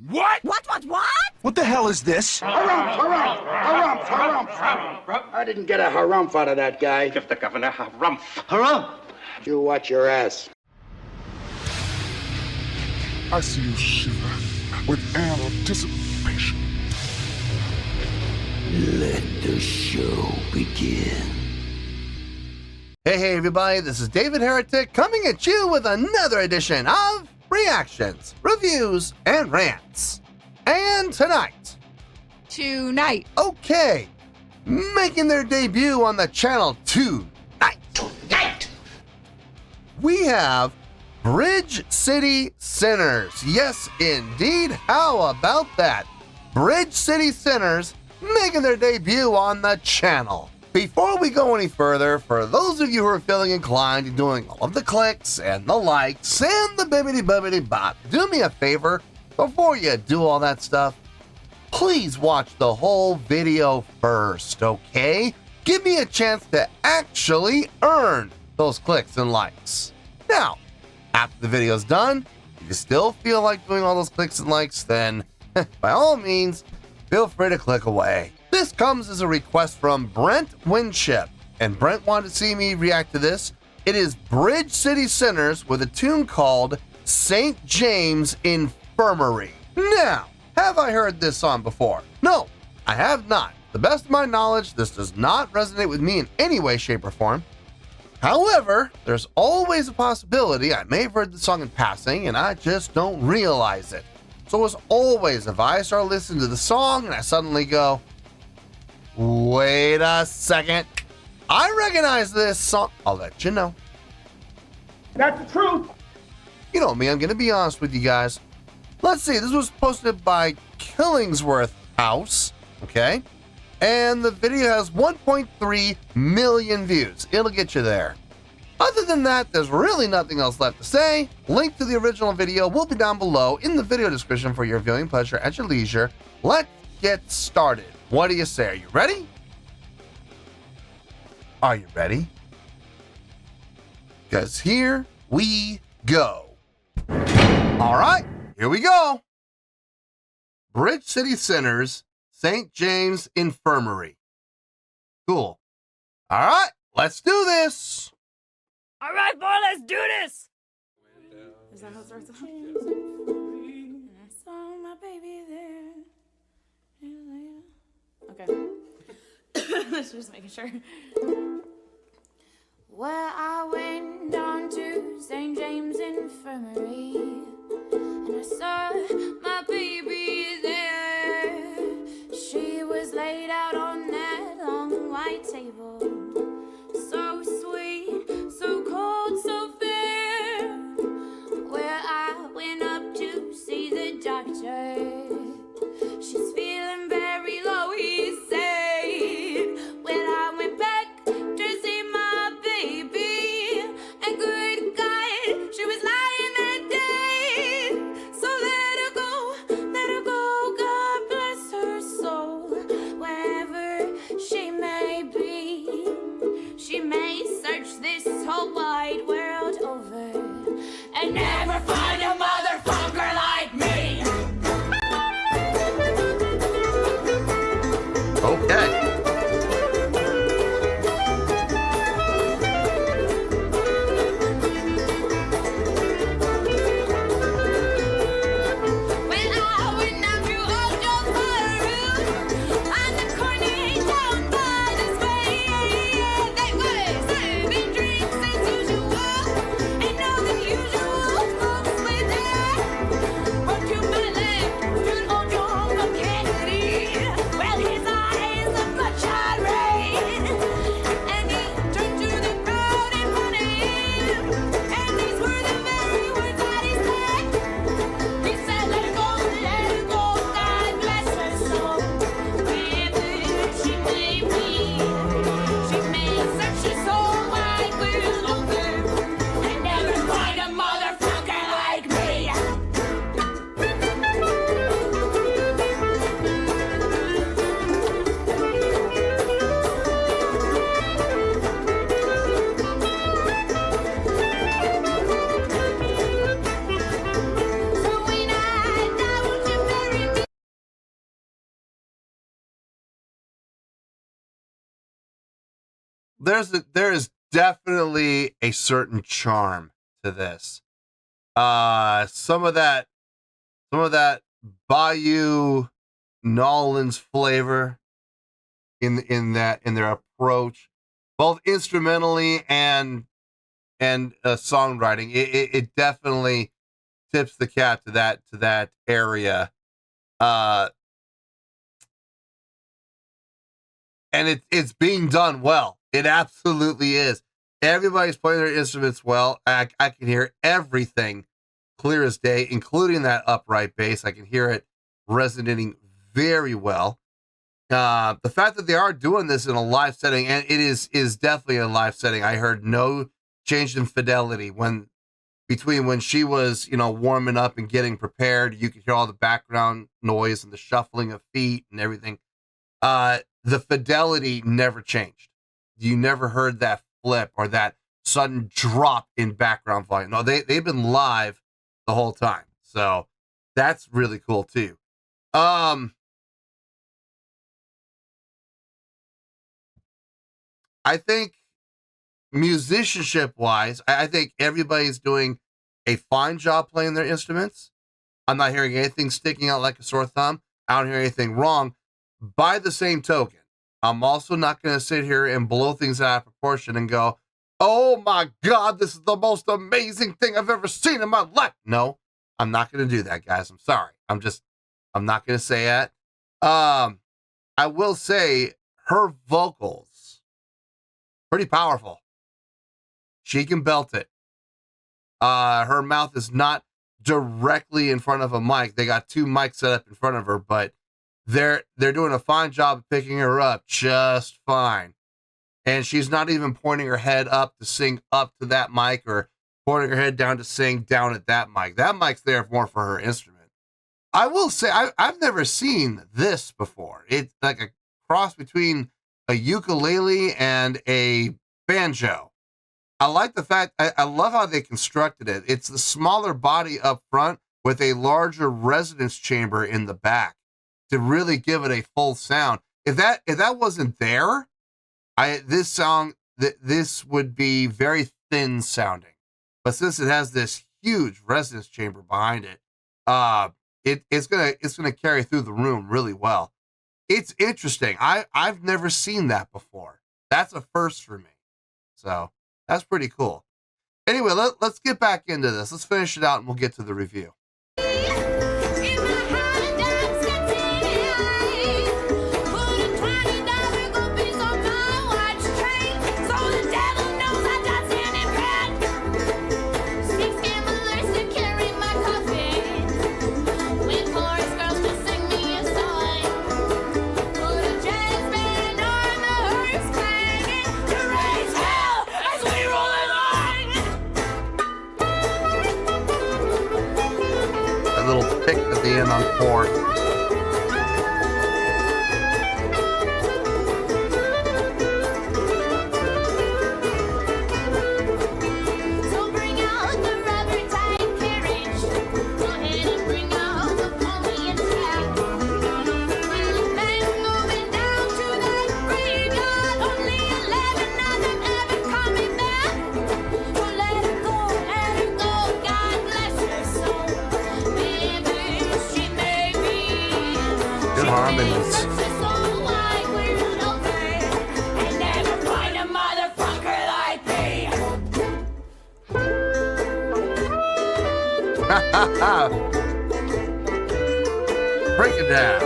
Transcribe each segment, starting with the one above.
What? What? What the hell is this? Harumph. I didn't get a harumph out of that guy. Give the governor harumph. Harumph! You watch your ass. I see you shiver with anticipation. Let the show begin. Hey everybody, this is David Heretic coming at you with another edition of Reactions, Reviews, and Rants. And tonight, okay, making their debut on the channel tonight, we have Bridge City Sinners. Yes, indeed. How about that? Bridge City Sinners making their debut on the channel. Before we go any further, for those of you who are feeling inclined to doing all of the clicks and the likes and the bibbidi bop, do me a favor before you do all that stuff. Please watch the whole video first, okay? Give me a chance to actually earn those clicks and likes. Now, after the video's done, if you still feel like doing all those clicks and likes, then by all means, feel free to click away. This comes as a request from Brent Winship, and Brent wanted to see me react to this. It is Bridge City Sinners with a tune called St. James Infirmary. Now, have I heard this song before? No, I have not. To the best of my knowledge, this does not resonate with me in any way, shape, or form. However, there's always a possibility I may have heard the song in passing and I just don't realize it. So as always, if I start listening to the song and I suddenly go, wait a second, I recognize this song, I'll let you know. That's the truth. You know me, I'm going to be honest with you guys. Let's see, this was posted by Killingsworth House, okay? And the video has 1.3 million views. It'll get you there. Other than that, there's really nothing else left to say. Link to the original video will be down below in the video description for your viewing pleasure at your leisure. Let's get started. What do you say? Are you ready? Are you ready? Because here we go. All right, here we go. Bridge City Sinners, St. James Infirmary. Cool. All right, let's do this. All right, boy, let's do this. Is that how it starts? And I saw my baby there. Okay. Let's just making sure. Well, I went down to St. James Infirmary and I saw my baby there. She was laid out on that long white table. So sweet, so cold, so fair. Well, I went up to see the doctor. She's feeling very low, he said. Well, I went back to see my baby, and good God, she was lying there dead. So let her go, God bless her soul. Wherever she may be, she may search this whole wide world over and never find a motherfucker like me. Okay. Well, his eyes there is definitely a certain charm to this. Some of that Bayou Nolans flavor in their approach, both instrumentally and songwriting. It definitely tips the cap to that area. And it's being done well. It absolutely is. Everybody's playing their instruments well. I can hear everything clear as day, including that upright bass. I can hear it resonating very well. The fact that they are doing this in a live setting, and it is definitely a live setting. I heard no change in fidelity between when she was, warming up and getting prepared. You could hear all the background noise and the shuffling of feet and everything. The fidelity never changed. You never heard that flip or that sudden drop in background volume. No, they've been live the whole time. So that's really cool too. I think musicianship wise, I think everybody's doing a fine job playing their instruments. I'm not hearing anything sticking out like a sore thumb. I don't hear anything wrong. By the same token, I'm also not going to sit here and blow things out of proportion and go, oh my God, this is the most amazing thing I've ever seen in my life. No, I'm not going to do that, guys. I'm sorry. I'm not going to say that. I will say her vocals, pretty powerful. She can belt it. Her mouth is not directly in front of a mic. They got two mics set up in front of her, but they're doing a fine job of picking her up just fine. And she's not even pointing her head up to sing up to that mic or pointing her head down to sing down at that mic. That mic's there more for her instrument. I will say I've never seen this before. It's like a cross between a ukulele and a banjo. I like the fact, I love how they constructed it. It's the smaller body up front with a larger resonance chamber in the back to really give it a full sound. If that wasn't there, this would be very thin sounding. But since it has this huge resonance chamber behind it, it's gonna carry through the room really well. It's interesting. I've never seen that before. That's a first for me. So that's pretty cool. Anyway, let's get back into this. Let's finish it out and we'll get to the review. Little pick at the end on 4. So bring out the rubber tight carriage. Go ahead and bring out the pony and trap. With the men moving down to that graveyard, only 11 of them ever coming back. Well, let her go, God bless her soul. Good harmonies. Break it down.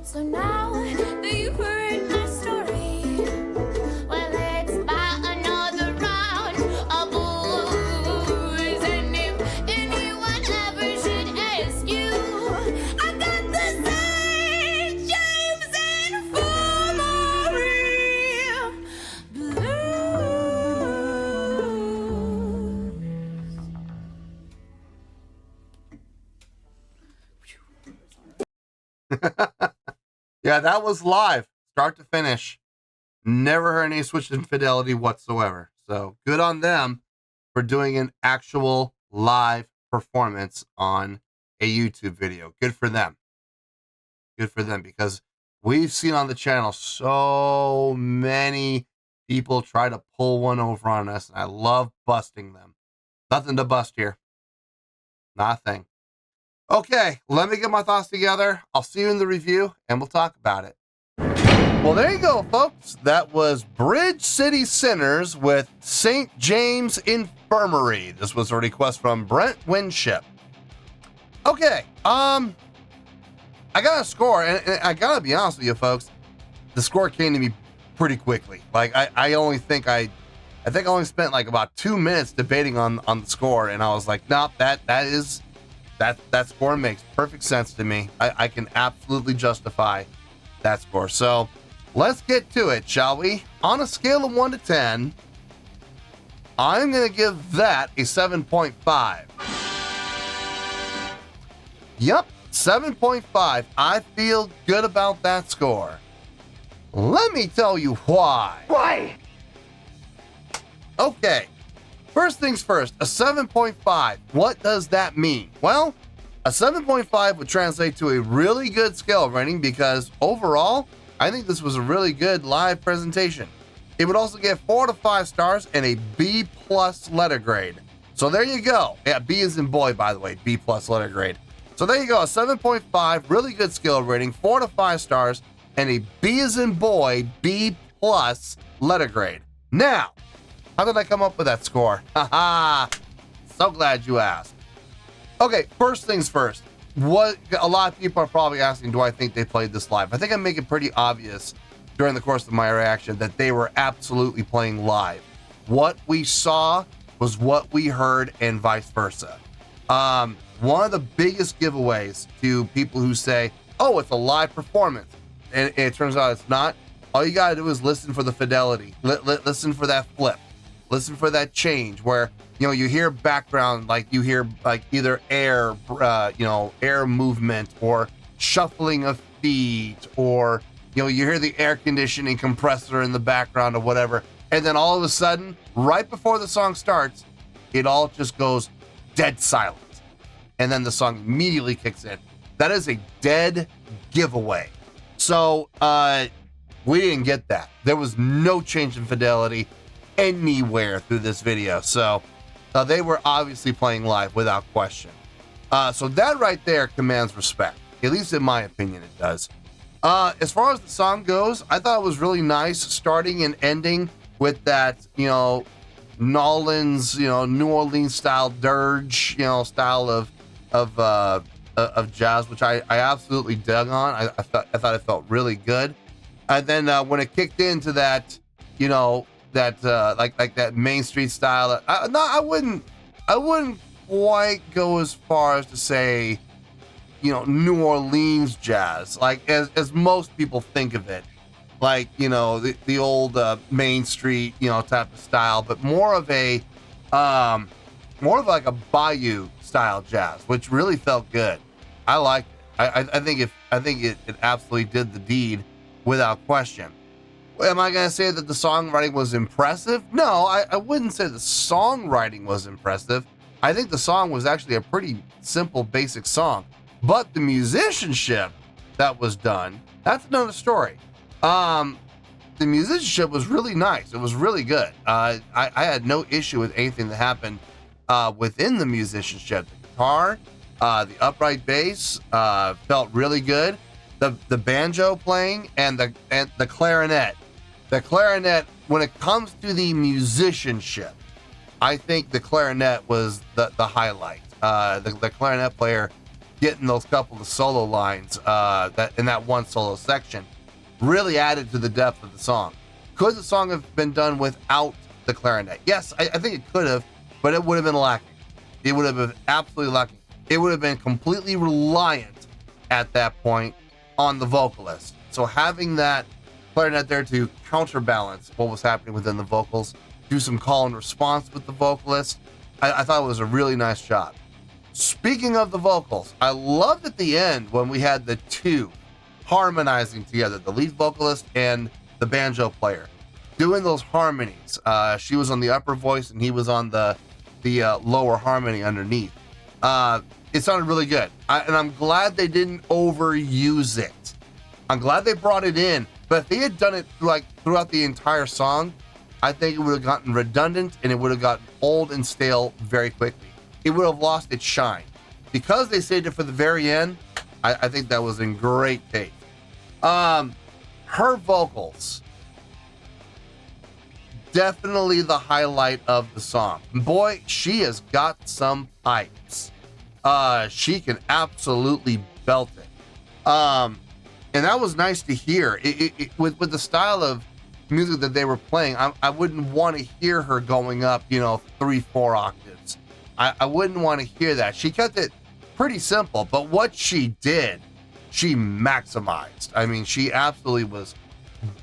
So now that you've heard my story, well, let's buy another round of booze. And if anyone ever should ask you, I got the St. James Infirmary Yeah, that was live, start to finish. Never heard any switch in fidelity whatsoever. So good on them for doing an actual live performance on a YouTube video. Good for them. Good for them, because we've seen on the channel so many people try to pull one over on us, and I love busting them. Nothing to bust here. Nothing. Okay, let me get my thoughts together. I'll see you in the review, and we'll talk about it. Well, there you go, folks. That was Bridge City Sinners with St. James Infirmary. This was a request from Brent Winship. Okay, I got a score, and I gotta be honest with you, folks. The score came to me pretty quickly. Like, I think I only spent like about 2 minutes debating on the score, and I was like, nope, that score makes perfect sense to me. I can absolutely justify that score. So let's get to it, shall we? On a scale of 1 to 10, I'm gonna give that a 7.5. Yep, 7.5. I feel good about that score. Let me tell you why. Why? Okay, first things first, a 7.5. What does that mean? Well, a 7.5 would translate to a really good scale rating, because overall, I think this was a really good live presentation. It would also get 4 to 5 stars and a B+ letter grade. So there you go. Yeah, B is in boy, by the way, B+ letter grade. So there you go, a 7.5, really good skill rating, 4 to 5 stars, and a B as in boy, B+ letter grade. Now, how did I come up with that score? Haha, so glad you asked. Okay, first things first. What a lot of people are probably asking, do I think they played this live? I think I make it pretty obvious during the course of my reaction that they were absolutely playing live. What we saw was what we heard, and vice versa. One of the biggest giveaways to people who say, oh, it's a live performance, and it turns out it's not. All you gotta do is listen for the fidelity. Listen for that flip. Listen for that change where, you hear background, like you hear like either air movement or shuffling of feet, or, you hear the air conditioning compressor in the background or whatever. And then all of a sudden, right before the song starts, it all just goes dead silent. And then the song immediately kicks in. That is a dead giveaway. So we didn't get that. There was no change in fidelity anywhere through this video. So they were obviously playing live without question. So that right there commands respect. At least in my opinion, it does. As far as the song goes, I thought it was really nice starting and ending with that, Nolans, New Orleans style dirge, style of jazz, which I absolutely dug on. I thought it felt really good. And then when it kicked into that, like that Main Street style, I wouldn't quite go as far as to say, New Orleans jazz, like as most people think of it, like, the old Main Street, type of style, but more of like a Bayou style jazz, which really felt good. I liked it. I think it absolutely did the deed without question. Am I going to say that the songwriting was impressive? No, I wouldn't say the songwriting was impressive. I think the song was actually a pretty simple, basic song. But the musicianship that was done, that's another story. The musicianship was really nice. It was really good. I had no issue with anything that happened within the musicianship. The guitar, the upright bass felt really good. The banjo playing and the clarinet. The clarinet, when it comes to the musicianship, I think the clarinet was the highlight. The clarinet player getting those couple of solo lines that in that one solo section really added to the depth of the song. Could the song have been done without the clarinet? Yes, I think it could have, but it would have been lacking. It would have been absolutely lacking. It would have been completely reliant at that point on the vocalist. So having that clarinet there to counterbalance what was happening within the vocals, do some call and response with the vocalist, I thought it was a really nice job. Speaking of the vocals, I loved at the end when we had the two harmonizing together, the lead vocalist and the banjo player, doing those harmonies. She was on the upper voice and he was on the the lower harmony underneath. It sounded really good. And I'm glad they didn't overuse it. I'm glad they brought it in, but if they had done it like throughout the entire song, I think it would have gotten redundant and it would have gotten old and stale very quickly. It would have lost its shine. Because they saved it for the very end, I think that was in great taste. Her vocals, definitely the highlight of the song. Boy, she has got some pipes. She can absolutely belt it. And that was nice to hear. With the style of music that they were playing, I wouldn't want to hear her going up, 3-4 octaves. I wouldn't want to hear that. She kept it pretty simple, but what she did, she maximized. I mean, she absolutely was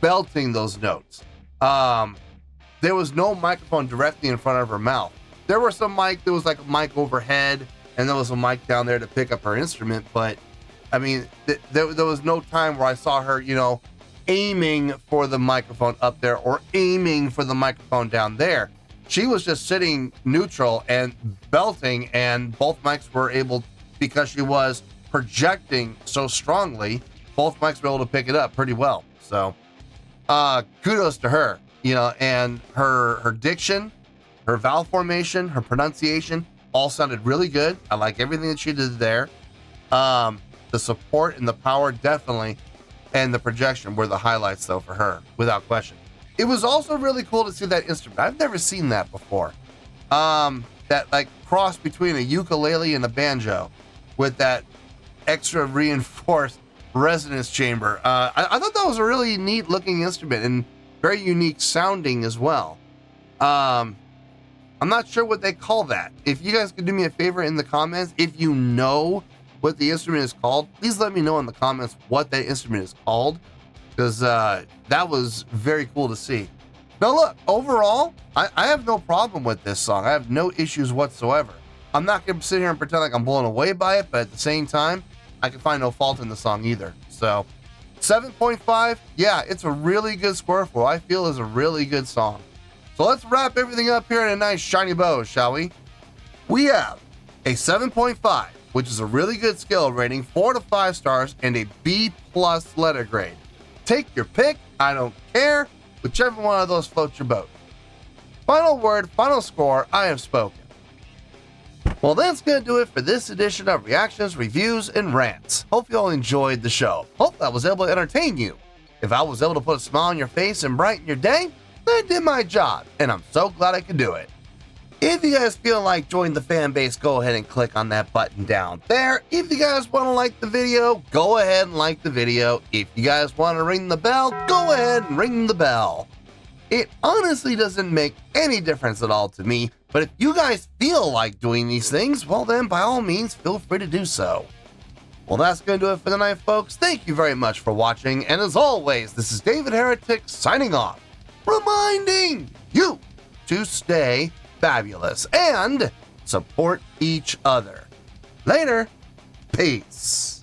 belting those notes. There was no microphone directly in front of her mouth. There was there was like a mic overhead, and there was a mic down there to pick up her instrument, but I mean, there was no time where I saw her, aiming for the microphone up there or aiming for the microphone down there. She was just sitting neutral and belting, and both mics were able, because she was projecting so strongly, both mics were able to pick it up pretty well. So, kudos to her, and her diction, her vowel formation, her pronunciation, all sounded really good. I like everything that she did there. The support and the power definitely, and the projection were the highlights though for her, without question. It was also really cool to see that instrument. I've never seen that before. That like cross between a ukulele and a banjo with that extra reinforced resonance chamber. I thought that was a really neat looking instrument and very unique sounding as well. I'm not sure what they call that. If you guys could do me a favor in the comments, if you know what the instrument is called, please let me know in the comments what that instrument is called, because that was very cool to see. Now look, overall, I have no problem with this song. I have no issues whatsoever. I'm not going to sit here and pretend like I'm blown away by it, but at the same time, I can find no fault in the song either. So 7.5, yeah, it's a really good score for what I feel is a really good song. So let's wrap everything up here in a nice shiny bow, shall we? We have a 7.5, which is a really good skill rating, 4 to 5 stars, and a B+ letter grade. Take your pick, I don't care, whichever one of those floats your boat. Final word, final score, I have spoken. Well, that's going to do it for this edition of Reactions, Reviews, and Rants. Hope you all enjoyed the show. Hope I was able to entertain you. If I was able to put a smile on your face and brighten your day, then I did my job, and I'm so glad I could do it. If you guys feel like joining the fan base, go ahead and click on that button down there. If you guys want to like the video, go ahead and like the video. If you guys want to ring the bell, go ahead and ring the bell. It honestly doesn't make any difference at all to me, but if you guys feel like doing these things, well then by all means feel free to do so. Well, that's going to do it for tonight, folks. Thank you very much for watching, and as always, this is David Heretic signing off, reminding you to stay fabulous and support each other. Later. Peace.